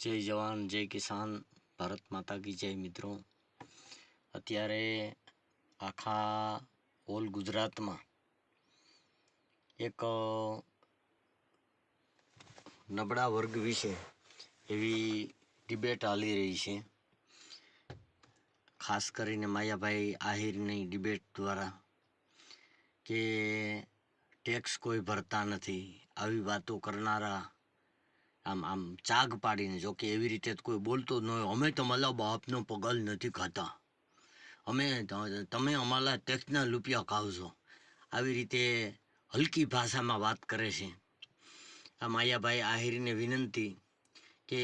જય જવાન જય કિસાન, ભારત માતા કી જય. મિત્રો, અત્યારે આખા ઓલ ગુજરાતમાં એક નબળા વર્ગ વિશે એવી ડિબેટ ચાલી રહી છે. ખાસ કરીને માયાભાઈ આહિરની ડિબેટ દ્વારા કે ટેક્સ કોઈ ભરતા નથી, આવી વાતો કરનારા આમ ચાગ પાડીને, જો કે એવી રીતે કોઈ બોલતો જ ન હોય, અમે તમારા બાપનો પગાર નથી ખાતા, તમે અમારા ટેક્સના રૂપિયા ખાવ છો, આવી રીતે હલકી ભાષામાં વાત કરે છે. આ માયાભાઈ આહિરને વિનંતી કે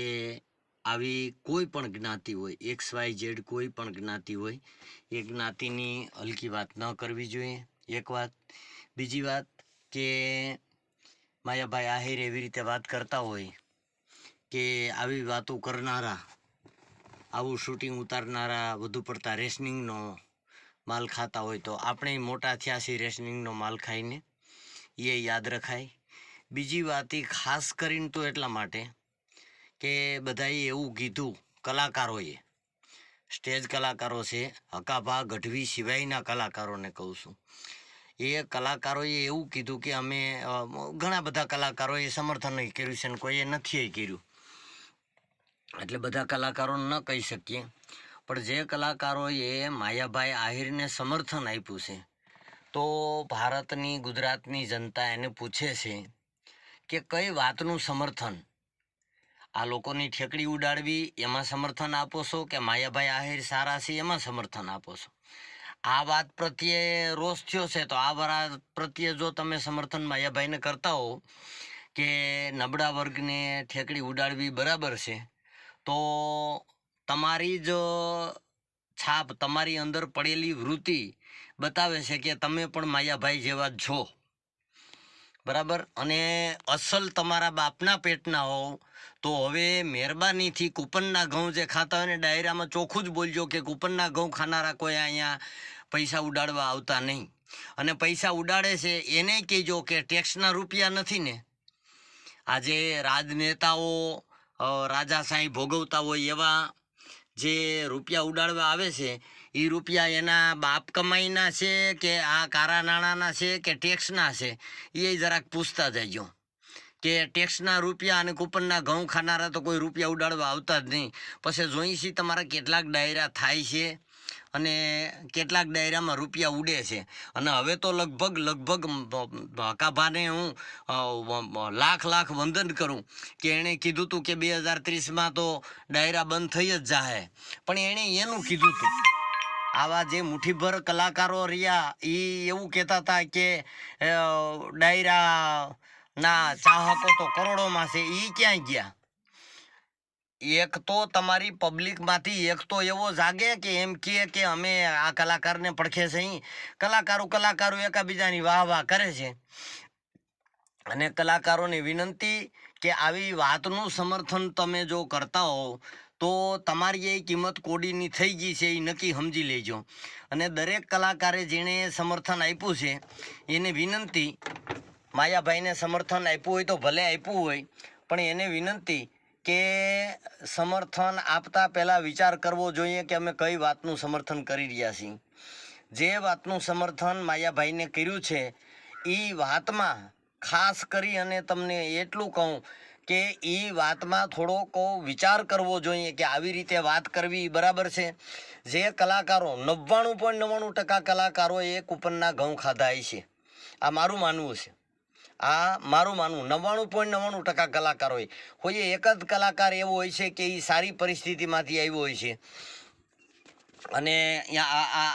આવી કોઈ પણ જ્ઞાતિ હોય, XYZ કોઈ પણ જ્ઞાતિ હોય, એ જ્ઞાતિની હલકી વાત ન કરવી જોઈએ, એક વાત. બીજી વાત કે માયાભાઈ આહિર એવી રીતે વાત કરતા હોય કે આવી વાતો કરનારા, આવું શૂટિંગ ઉતારનારા વધુ પડતા રેશનિંગનો માલ ખાતા હોય, તો આપણે મોટા થયા છીએ રેશનિંગનો માલ ખાઈને, એ યાદ રખાય. બીજી વાત એ ખાસ કરીને તો એટલા માટે કે બધાએ એવું કીધું, કલાકારોએ, સ્ટેજ કલાકારો છે, હકાભા ગઢવી સિવાયના કલાકારોને કહું છું, એ કલાકારોએ એવું કીધું કે અમે ઘણા બધા કલાકારોએ સમર્થન કર્યું છે ને કોઈએ નથી કર્યું, એટલે બધા કલાકારોને ન કહી શકીએ, પણ જે કલાકારોએ માયાભાઈ આહિરને સમર્થન આપ્યું છે, તો ભારતની ગુજરાતની જનતા એને પૂછે છે કે કઈ વાતનું સમર્થન? આ લોકોની ઠેકડી ઉડાડવી એમાં સમર્થન આપો છો, કે માયાભાઈ આહિર સારા છે એમાં સમર્થન આપો છો? આ વાત પ્રત્યે રોષ થયો છે, તો આ વાત પ્રત્યે જો તમે સમર્થન માયાભાઈને કરતા હો કે નબળા વર્ગને ઠેકડી ઉડાડવી બરાબર છે, તો તમારી જ છાપ, તમારી અંદર પડેલી વૃત્તિ બતાવે છે કે તમે પણ માયાભાઈ જેવા જ છો, બરાબર. અને અસલ તમારા બાપના પેટના હોવ તો હવે મહેરબાનીથી કૂપનના ઘઉં જે ખાતા હોય ને, ડાયરામાં ચોખ્ખું જ બોલજો કે કૂપનના ઘઉં ખાનારા કોઈ અહીંયા પૈસા ઉડાડવા આવતા નહીં, અને પૈસા ઉડાડે છે એને કહેજો કે ટેક્સના રૂપિયા નથી ને. આજે રાજનેતાઓ રાજાશાહી ભોગવતા હોય એવા જે રૂપિયા ઉડાડવા આવે છે, એ રૂપિયા એના બાપ કમાઈના છે કે આ કારા નાણાંના છે કે ટેક્સના છે, એ જરાક પૂછતા જજો કે ટેક્સના રૂપિયા અને કૂપનના ઘઉં ખાનારા તો કોઈ રૂપિયા ઉડાડવા આવતા જ નહીં. પછી જોઈ છીએ તમારા કેટલાક ડાયરા થાય છે અને કેટલાક ડાયરામાં રૂપિયા ઉડે છે. અને હવે તો લગભગ હકાભાને હું લાખ વંદન કરું કે એણે કીધું હતું કે 2030માં તો ડાયરા બંધ થઈ જ જાહે, પણ એણે એનું કીધું હતું. આવા જે મુઠ્ઠીભર કલાકારો રહ્યા એ એવું કહેતા હતા કે ડાયરાના ચાહકો તો કરોડોમાં છે, એ ક્યાંય ગયા? એક તો તમારી પબ્લિકમાંથી એક તો એવો જાગે કે એમ કે અમે આ કલાકારને પડખે છે, કલાકારો એકાબીજાની વાહ કરે છે. અને કલાકારોની વિનંતી કે આવી વાતનું સમર્થન તમે જો કરતા હો તો તમારી એ કિંમત કોડીની થઈ ગઈ છે, એ નક્કી સમજી લેજો. અને દરેક કલાકારે જેણે સમર્થન આપ્યું છે એને વિનંતી, માયાભાઈને સમર્થન આપ્યું હોય તો ભલે આપ્યું હોય, પણ એને વિનંતી કે સમર્થન આપતા પહેલાં વિચાર કરવો જોઈએ કે અમે કઈ વાતનું સમર્થન કરી રહ્યા છીએ. જે વાતનું સમર્થન માયાભાઈને કર્યું છે એ વાતમાં ખાસ કરી અને તમને એટલું કહું કે એ વાતમાં થોડોક વિચાર કરવો જોઈએ કે આવી રીતે વાત કરવી બરાબર છે. જે કલાકારો 99.99% કલાકારોએ કૂપનના ઘઉં ખાધા છે, આ મારું માનવું છે. 99.99% કલાકારો હોય, એક જ કલાકાર એવો હોય છે કે એ સારી પરિસ્થિતિમાંથી આવ્યો હોય છે અને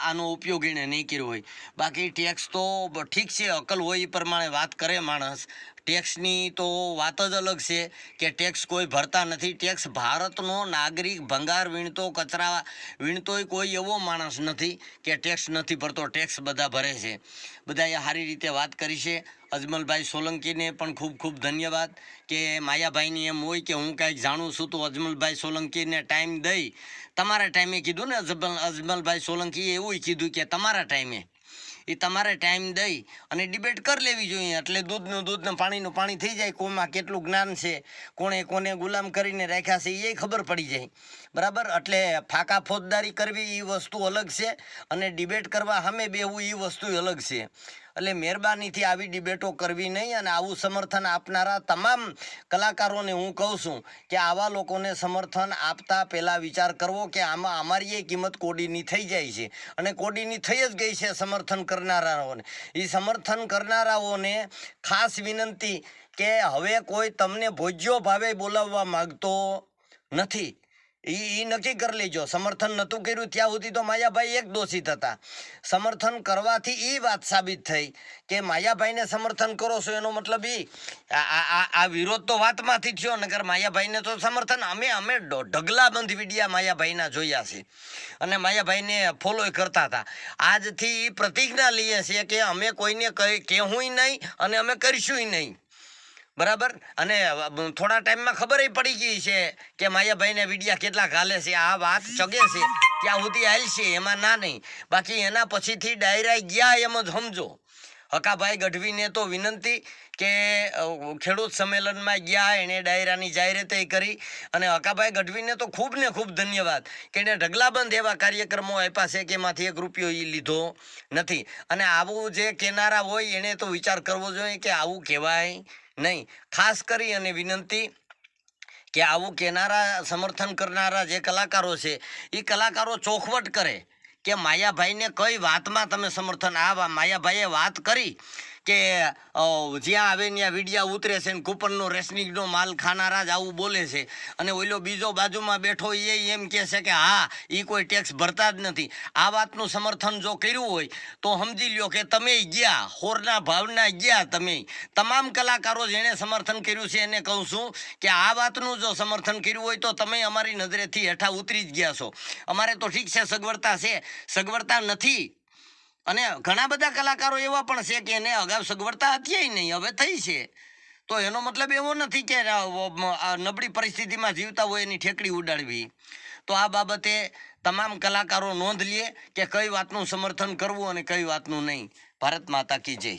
આનો ઉપયોગ એને નહીં કર્યો હોય. બાકી ટેક્સ તો ઠીક છે, અકલ હોય એ પ્રમાણે વાત કરે માણસ. ટેક્સની તો વાત જ અલગ છે કે ટેક્સ કોઈ ભરતા નથી. ટેક્સ ભારતનો નાગરિક, ભંગાર વીણતો, કચરા વીણતોય કોઈ એવો માણસ નથી કે ટેક્સ નથી ભરતો. ટેક્સ બધા ભરે છે. બધાએ સારી રીતે વાત કરી છે. અજમલભાઈ સોલંકીને પણ ખૂબ ધન્યવાદ કે માયાભાઈની એમ હોય કે હું કાંઈક જાણું છું તો અજમલભાઈ સોલંકીને ટાઈમ દઈ, તમારા ટાઈમે કીધું ને, અજમલભાઈ સોલંકીએ એવું કીધું કે તમારા ટાઈમે એ તમારે ટાઈમ દઈ અને ડિબેટ કરી લેવી જોઈએ. એટલે દૂધનું દૂધ ને પાણીનું પાણી થઈ જાય. કોમાં કેટલું જ્ઞાન છે, કોણે કોને ગુલામ કરીને રાખ્યા છે એ ખબર પડી જાય. બરાબર. એટલે ફાકા ફોજદારી કરવી એ વસ્તુ અલગ છે અને ડિબેટ કરવા સામે બેહવું એ વસ્તુ અલગ છે. એટલે મહેરબાનીથી આવી ડિબેટો કરવી નહીં. અને આવું સમર્થન આપનારા તમામ કલાકારોને હું કહું છું કે આવા લોકોને સમર્થન આપતા પહેલાં વિચાર કરવો કે આમાં અમારી એ કિંમત કોડીની થઈ જાય છે અને કોડીની થઈ જ ગઈ છે સમર્થન કરનારાઓને. એ સમર્થન કરનારાઓને ખાસ વિનંતી કે હવે કોઈ તમને ભોજ્યો ભાવે બોલાવવા માગતો નથી. એ નક્કી કરી લેજો. સમર્થન નહોતું કર્યું ત્યાં સુધી તો માયાભાઈ એક દોષિત હતા. સમર્થન કરવાથી એ વાત સાબિત થઈ કે માયાભાઈને સમર્થન કરો છો એનો મતલબ આ વિરોધ તો વાતમાંથી થયો. નકર માયાભાઈને તો સમર્થન અમે ઢગલાબંધ વિડિયા માયાભાઈના જોયા છે અને માયાભાઈને ફોલો કરતા હતા. આજથી પ્રતિજ્ઞા લઈએ છીએ કે અમે કોઈને કહેવું નહીં અને અમે કરીશું નહીં. બરાબર. અને થોડા ટાઈમમાં ખબર પડી ગઈ છે કે માયાભાઈને વિડિયા કેટલા ઘાલે છે. આ વાત ચગે છે ત્યાં સુધી હાલશે, એમાં ના નહીં. બાકી એના પછીથી ડાયરા ગયા એમ જ સમજો. હકાભાઈ ગઢવીને તો વિનંતી કે ખેડૂત સંમેલનમાં ગયા, એણે ડાયરાની જાહેરાત કરી. અને હકાભાઈ ગઢવીને તો ખૂબ ને ખૂબ ધન્યવાદ કે એણે ઢગલાબંધ એવા કાર્યક્રમો આપ્યા છે કે એમાંથી એક રૂપિયો એ લીધો નથી. અને આવું જે કહેનારા હોય એણે તો વિચાર કરવો જોઈએ કે આવું કહેવાય નહીં. ખાસ કરી અને વિનંતી કે આવું કહેનારા સમર્થન કરનારા જે કલાકારો છે એ કલાકારો ચોખવટ કરે કે માયાભાઈને કઈ વાતમાં તમે સમર્થન. આ માયાભાઈએ વાત કરી કે જ્યાં આવે ત્યાં વિડિયા ઉતરે છે ને કૂપનનો રેશનિંગનો માલ ખાનારા જ આવું બોલે છે. અને ઓલો બીજો બાજુમાં બેઠો એ એમ કહે છે કે હા એ કોઈ ટેક્સ ભરતા જ નથી. આ વાતનું સમર્થન જો કર્યું હોય તો સમજી લ્યો કે તમે ગયા હોરના ભાવના ગયા. તમે તમામ કલાકારો જેણે સમર્થન કર્યું છે એને કહું છું કે આ વાતનું જો સમર્થન કર્યું હોય તો તમે અમારી નજરેથી હેઠા ઉતરી જ ગયા છો. અમારે તો ઠીક છે સગવડતા છે, સગવડતા નથી. અને ઘણા બધા કલાકારો એવા પણ છે કે એને અગાઉ સગવડતા હતી નહીં, હવે થઈ છે. તો એનો મતલબ એવો નથી કે નબળી પરિસ્થિતિમાં જીવતા હોય એની ઠેકડી ઉડાડવી. તો આ બાબતે તમામ કલાકારો નોંધ લે કે કઈ વાતનું સમર્થન કરવું અને કઈ વાતનું નહીં. ભારત માતા કી જય.